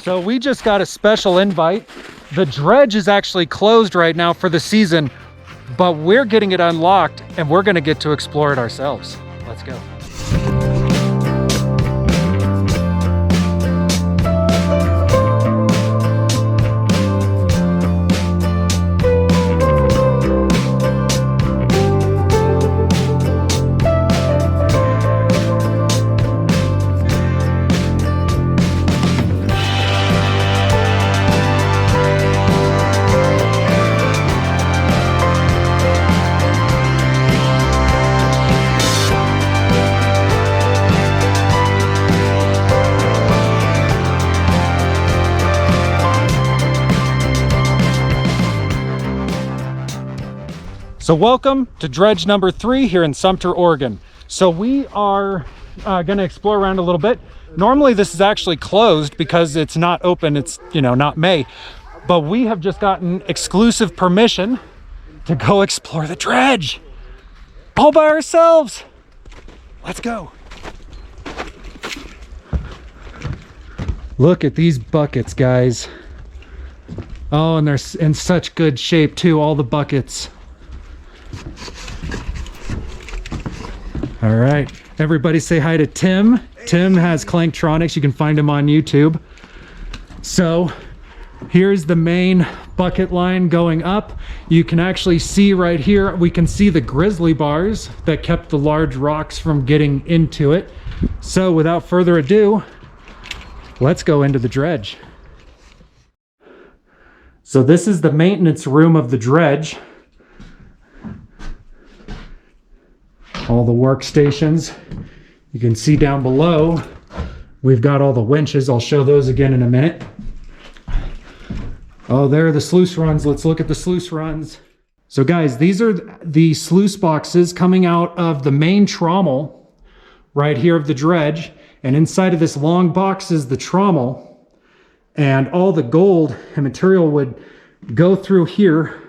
So we just got a special invite. The dredge is actually closed right now for the season, but we're getting it unlocked and we're gonna get to explore it ourselves. Let's go. So welcome to dredge number 3 here in Sumter, Oregon. So we are gonna explore around a little bit. Normally this is actually closed because it's not open, it's, you know, not May. But we have just gotten exclusive permission to go explore the dredge. All by ourselves. Let's go. Look at these buckets, guys. Oh, and they're in such good shape too, all the buckets. All right, everybody say hi to Tim. Tim has Clanktronics. You can find him on YouTube. So here's the main bucket line going up. You can actually see right here, we can see the grizzly bars that kept the large rocks from getting into it. So without further ado, let's go into the dredge. So this is the maintenance room of the dredge. All the workstations. You can see down below, we've got all the winches. I'll show those again in a minute. Oh, there are the sluice runs. Let's look at the sluice runs. So guys, these are the sluice boxes coming out of the main trommel right here of the dredge. And inside of this long box is the trommel. And all the gold and material would go through here.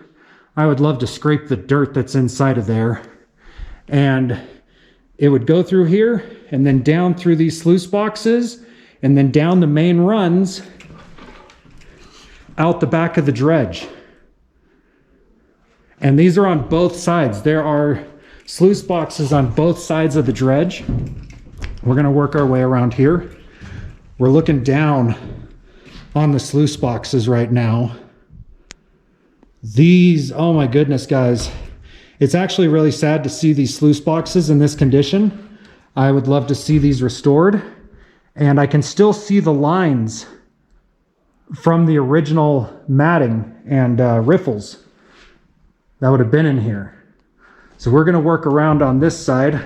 I would love to scrape the dirt that's inside of there. And it would go through here and then down through these sluice boxes and then down the main runs out the back of the dredge. And these are on both sides. There are sluice boxes on both sides of the dredge. We're gonna work our way around here. We're looking down on the sluice boxes right now. These, oh my goodness, guys. It's actually really sad to see these sluice boxes in this condition. I would love to see these restored. And I can still see the lines from the original matting and riffles that would have been in here. So we're gonna work around on this side.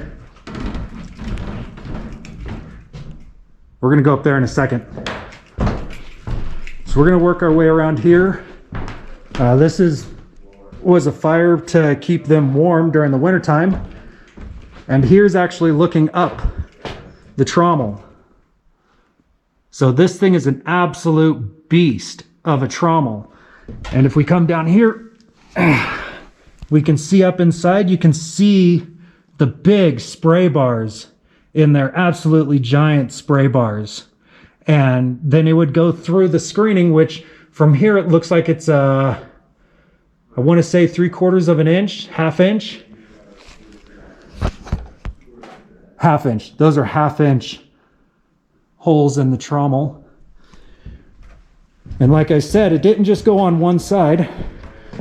We're gonna go up there in a second. So we're gonna work our way around here. This was a fire to keep them warm during the wintertime. And here's actually looking up the trommel. So this thing is an absolute beast of a trommel. And if we come down here, we can see up inside, you can see the big spray bars in there, absolutely giant spray bars. And then it would go through the screening, which from here it looks like it's I want to say 3/4 of an inch, half inch. Half inch. Those are half-inch holes in the trommel. And like I said, it didn't just go on one side.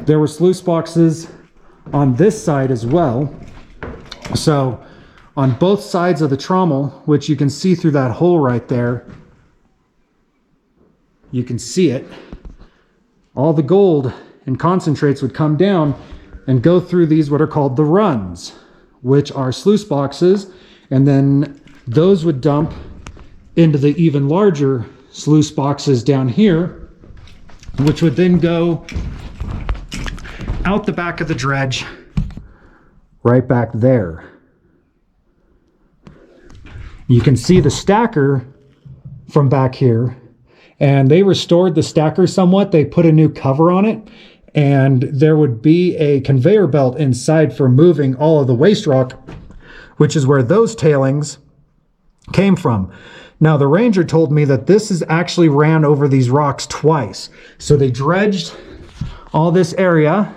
There were sluice boxes on this side as well. So on both sides of the trommel, which you can see through that hole right there, you can see it. All the gold and concentrates would come down and go through these what are called the runs, which are sluice boxes, and then those would dump into the even larger sluice boxes down here, which would then go out the back of the dredge right back there. You can see the stacker from back here, and they restored the stacker somewhat. They put a new cover on it, and there would be a conveyor belt inside for moving all of the waste rock, which is where those tailings came from. Now the ranger told me that this is actually ran over these rocks twice. So they dredged all this area,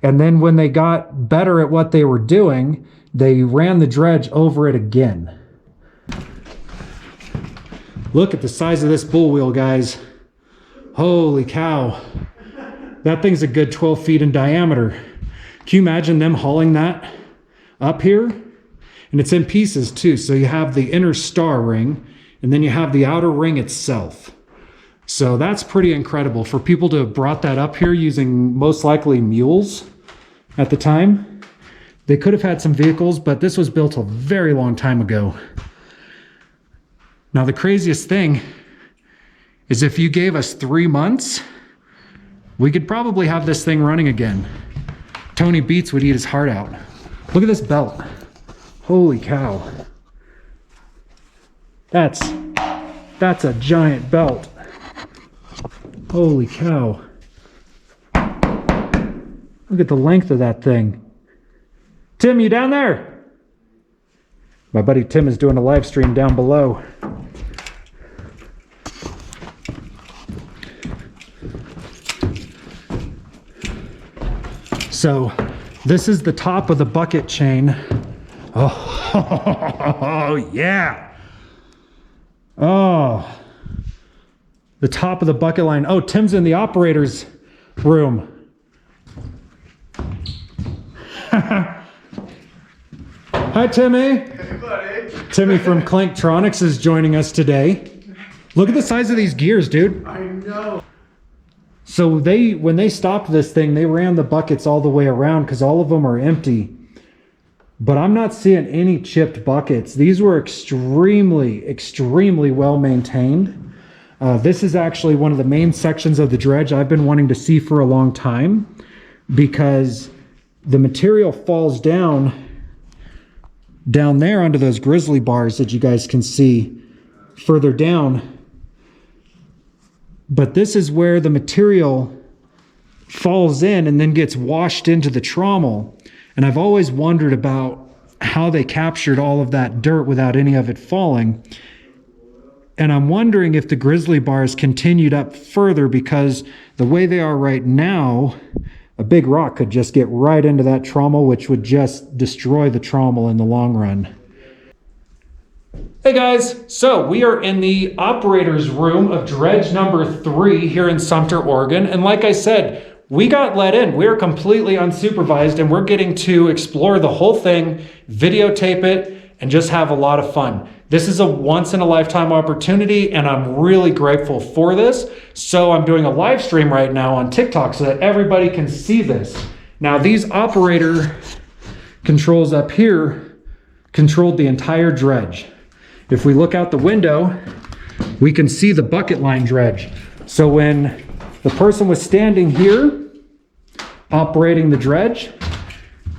and then when they got better at what they were doing, they ran the dredge over it again. Look at the size of this bull wheel, guys. Holy cow. That thing's a good 12 feet in diameter. Can you imagine them hauling that up here? And it's in pieces too. So you have the inner star ring, and then you have the outer ring itself. So that's pretty incredible for people to have brought that up here using most likely mules at the time. They could have had some vehicles, but this was built a very long time ago. Now the craziest thing is if you gave us 3 months, we could probably have this thing running again. Tony Beats would eat his heart out. Look at this belt. Holy cow. That's a giant belt. Holy cow. Look at the length of that thing. Tim, you down there? My buddy Tim is doing a live stream down below. So this is the top of the bucket chain. Oh, yeah. Oh, the top of the bucket line. Oh, Tim's in the operator's room. Hi, Timmy. Hey, buddy. Timmy from Clanktronics is joining us today. Look at the size of these gears, dude. I know. So when they stopped this thing, they ran the buckets all the way around because all of them are empty. But I'm not seeing any chipped buckets. These were extremely, extremely well maintained. This is actually one of the main sections of the dredge I've been wanting to see for a long time, because the material falls down there onto those grizzly bars that you guys can see further down. But this is where the material falls in and then gets washed into the trommel. And I've always wondered about how they captured all of that dirt without any of it falling. And I'm wondering if the grizzly bars continued up further, because the way they are right now, a big rock could just get right into that trommel, which would just destroy the trommel in the long run. Hey guys, so we are in the operator's room of dredge number 3 here in Sumter, Oregon. And like I said, we got let in. We're completely unsupervised, and we're getting to explore the whole thing, videotape it, and just have a lot of fun. This is a once-in-a-lifetime opportunity, and I'm really grateful for this. So I'm doing a live stream right now on TikTok so that everybody can see this. Now, these operator controls up here controlled the entire dredge. If we look out the window, we can see the bucket line dredge. So when the person was standing here operating the dredge,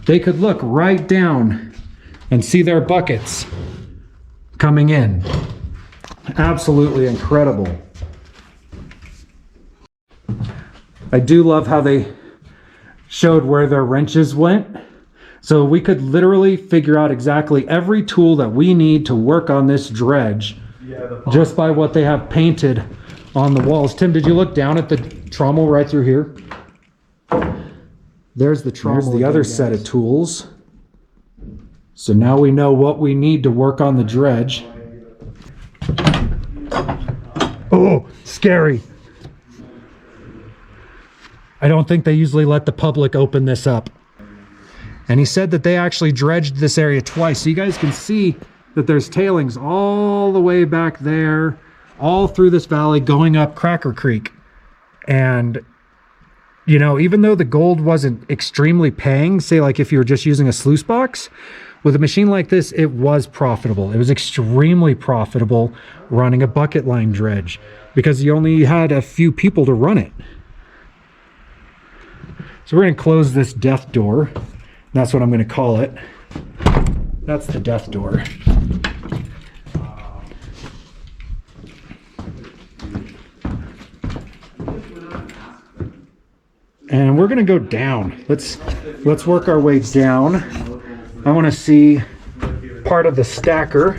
they could look right down and see their buckets coming in. Absolutely incredible. I do love how they showed where their wrenches went. So we could literally figure out exactly every tool that we need to work on this dredge just by what they have painted on the walls. Tim, did you look down at the trommel right through here? There's the trommel. There's the other set of tools. So now we know what we need to work on the dredge. Oh, scary. I don't think they usually let the public open this up. And he said that they actually dredged this area twice. So you guys can see that there's tailings all the way back there, all through this valley going up Cracker Creek. And, you know, even though the gold wasn't extremely paying, say like if you were just using a sluice box, with a machine like this, it was profitable. It was extremely profitable running a bucket line dredge because you only had a few people to run it. So we're going to close this death door. That's what I'm going to call it. That's the death door. And we're going to go down. Let's work our way down. I want to see part of the stacker.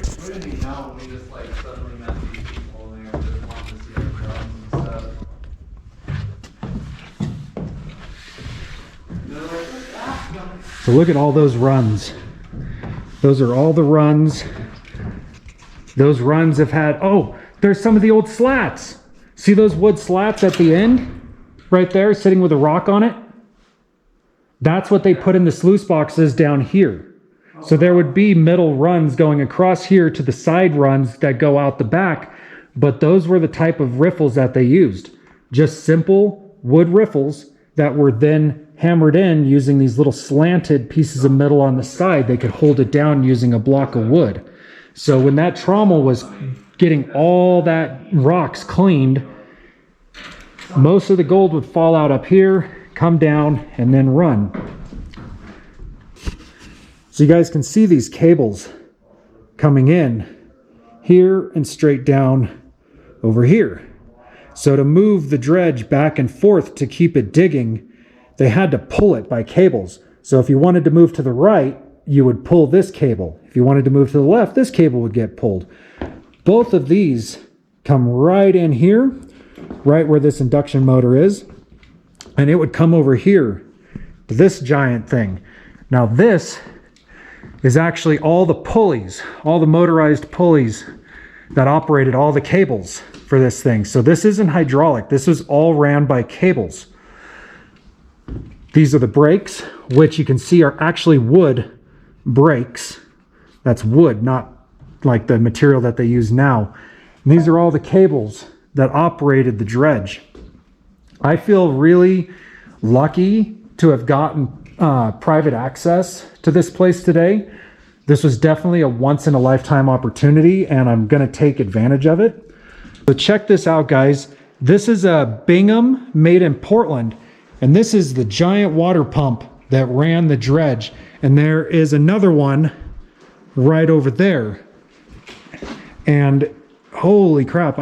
So look at all those runs. Those are all the runs. Those runs have had, oh, there's some of the old slats. See those wood slats at the end? Right there, sitting with a rock on it? That's what they put in the sluice boxes down here. So there would be middle runs going across here to the side runs that go out the back, but those were the type of riffles that they used. Just simple wood riffles that were then hammered in using these little slanted pieces of metal on the side. They could hold it down using a block of wood. So when that trommel was getting all that rocks cleaned, most of the gold would fall out up here, come down, and then run. So you guys can see these cables coming in here and straight down over here. So to move the dredge back and forth to keep it digging, they had to pull it by cables. So if you wanted to move to the right, you would pull this cable. If you wanted to move to the left, this cable would get pulled. Both of these come right in here, right where this induction motor is, and it would come over here to this giant thing. Now this is actually all the pulleys, all the motorized pulleys that operated all the cables for this thing. So this isn't hydraulic. This was all ran by cables. These are the brakes, which you can see are actually wood brakes. That's wood, not like the material that they use now. And these are all the cables that operated the dredge. I feel really lucky to have gotten private access to this place today. This was definitely a once-in-a-lifetime opportunity, and I'm going to take advantage of it. So check this out, guys. This is a Bingham made in Portland, and this is the giant water pump that ran the dredge. And there is another one right over there. And holy crap,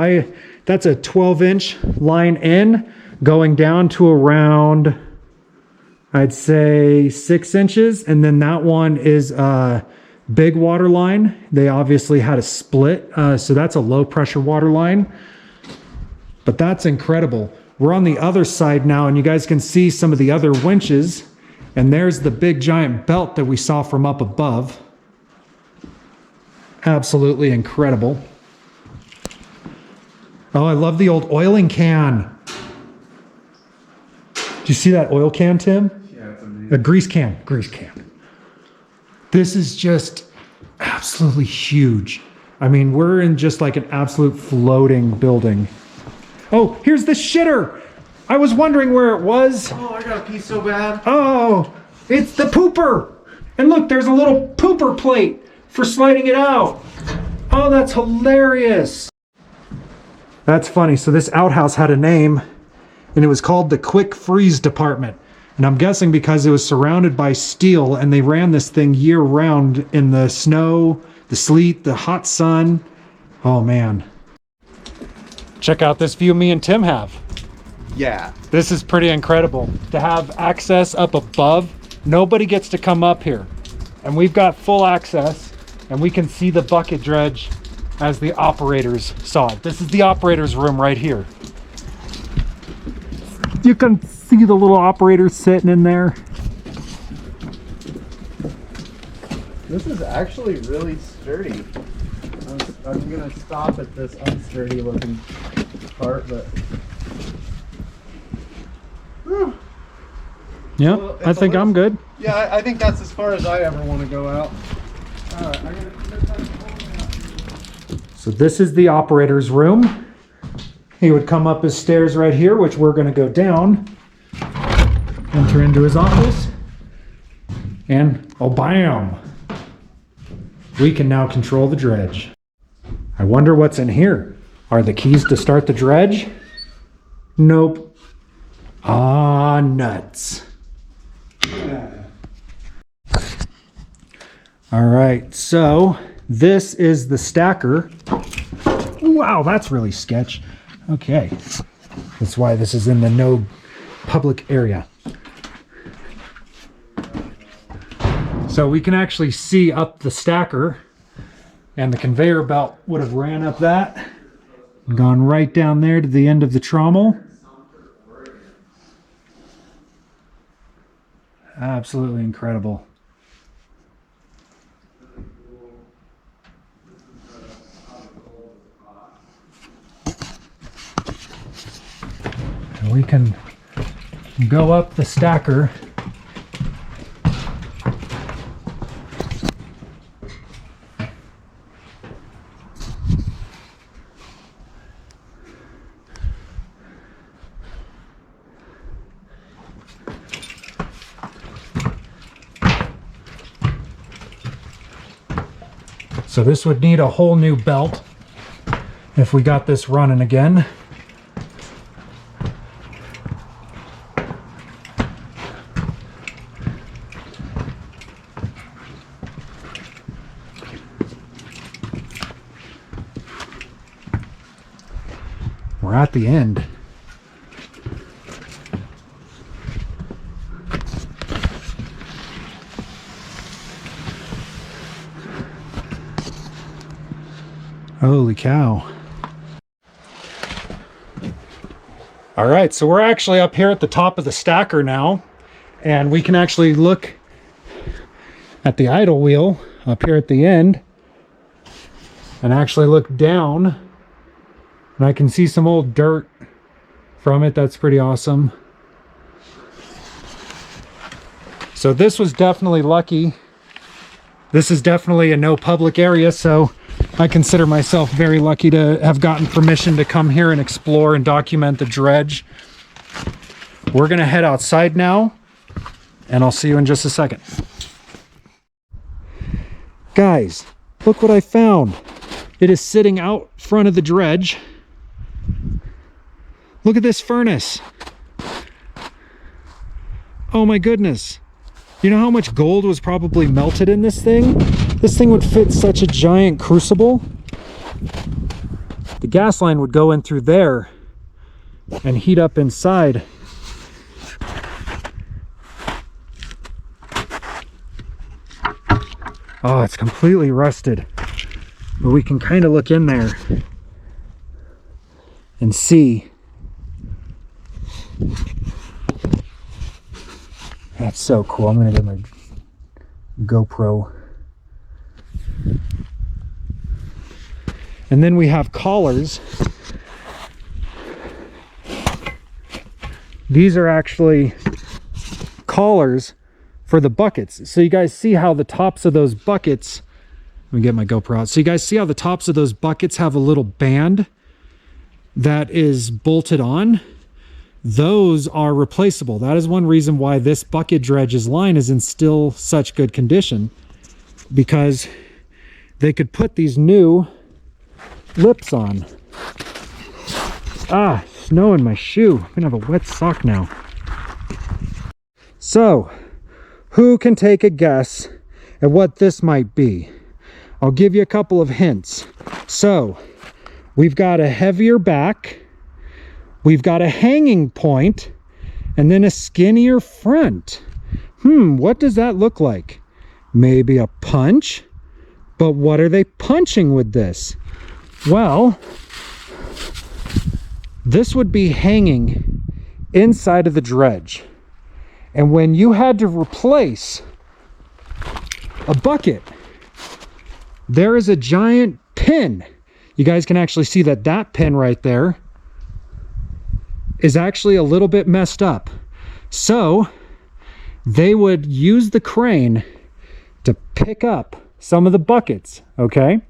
that's a 12-inch line in going down to around, I'd say 6 inches. And then that one is a big water line. They obviously had a split. So that's a low pressure water line. But that's incredible. We're on the other side now, and you guys can see some of the other winches. And there's the big giant belt that we saw from up above. Absolutely incredible. Oh, I love the old oiling can. Do you see that oil can, Tim? Yeah, it's amazing. A grease can. This is just absolutely huge. I mean, we're in just like an absolute floating building. Oh, here's the shitter. I was wondering where it was. Oh, I gotta pee so bad. Oh, it's the pooper. And look, there's a little pooper plate for sliding it out. Oh, that's hilarious. That's funny. So this outhouse had a name, and it was called the Quick Freeze Department. And I'm guessing because it was surrounded by steel, and they ran this thing year round in the snow, the sleet, the hot sun. Oh man. Check out this view me and Tim have. Yeah. This is pretty incredible to have access up above. Nobody gets to come up here, and we've got full access, and we can see the bucket dredge as the operators saw it. This is the operator's room right here. You can see the little operators sitting in there. This is actually really sturdy. I'm gonna stop at this unsturdy looking part, but Yeah, well, I think I'm good. yeah, I think that's as far as I ever want to go out. All right, So this is the operator's room. He would come up his stairs right here, which we're going to go down, enter into his office, and oh bam, we can now control the dredge. I wonder what's in here. Are the keys to start the dredge? Nope. Ah, nuts. All right, so this is the stacker. Wow, that's really sketch. Okay, that's why this is in the no public area. So we can actually see up the stacker, and the conveyor belt would have ran up that and gone right down there to the end of the trommel. Absolutely incredible. we can go up the stacker. So this would need a whole new belt if we got this running again. We're at the end. Holy cow. All right, so we're actually up here at the top of the stacker now, and we can actually look at the idle wheel up here at the end and actually look down, and I can see some old dirt from it. That's pretty awesome. So this was definitely lucky. This is definitely a no public area, so I consider myself very lucky to have gotten permission to come here and explore and document the dredge. We're gonna head outside now, and I'll see you in just a second. Guys, look what I found. It is sitting out front of the dredge. Look at this furnace. Oh my goodness. You know how much gold was probably melted in this thing? This thing would fit such a giant crucible. The gas line would go in through there and heat up inside. Oh, it's completely rusted. But we can kind of look in there and see. That's so cool. I'm gonna get my GoPro. And then we have collars. These are actually collars for the buckets. So you guys see how the tops of those buckets, let me get my GoPro out. So you guys see how the tops of those buckets have a little band that is bolted on? Those are replaceable. That is one reason why this bucket dredge's line is in still such good condition, because they could put these new lips on. Ah, snow in my shoe. I'm gonna have a wet sock now. So, who can take a guess at what this might be? I'll give you a couple of hints. So, we've got a heavier back, we've got a hanging point, and then a skinnier front. What does that look like? Maybe a punch? But what are they punching with this? Well, this would be hanging inside of the dredge. And when you had to replace a bucket, there is a giant pin. You guys can actually see that that pin right there is actually a little bit messed up. So they would use the crane to pick up some of the buckets, okay,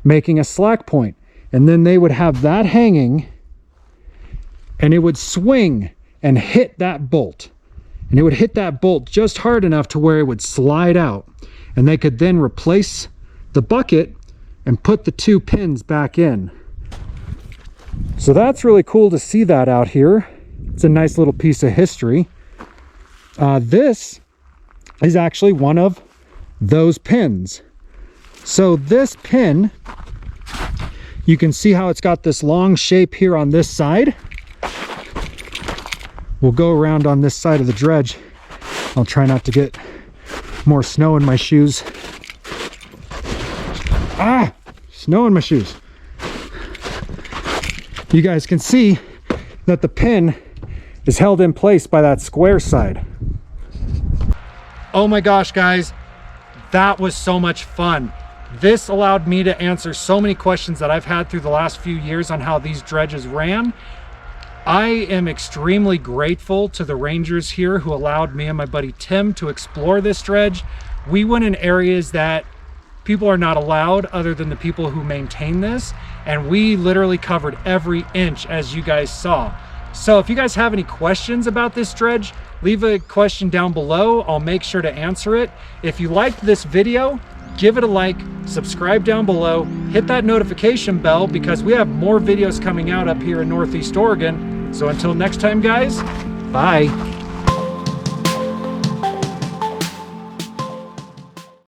making a slack point, and then they would have that hanging, and it would swing and hit that bolt, and it would hit that bolt just hard enough to where it would slide out, and they could then replace the bucket and put the two pins back in. So that's really cool to see that out here. It's a nice little piece of history. This is actually one of those pins. So this pin, you can see how it's got this long shape here on this side. We'll go around on this side of the dredge. I'll try not to get more snow in my shoes. Ah, snow in my shoes. You guys can see that the pin is held in place by that square side. Oh my gosh, guys, that was so much fun. This allowed me to answer so many questions that I've had through the last few years on how these dredges ran. I am extremely grateful to the rangers here who allowed me and my buddy Tim to explore this dredge. We went in areas that people are not allowed other than the people who maintain this, and we literally covered every inch, as you guys saw. So if you guys have any questions about this dredge, leave a question down below. I'll make sure to answer it. If you liked this video, give it a like, subscribe down below, hit that notification bell because we have more videos coming out up here in Northeast Oregon. So until next time, guys, bye.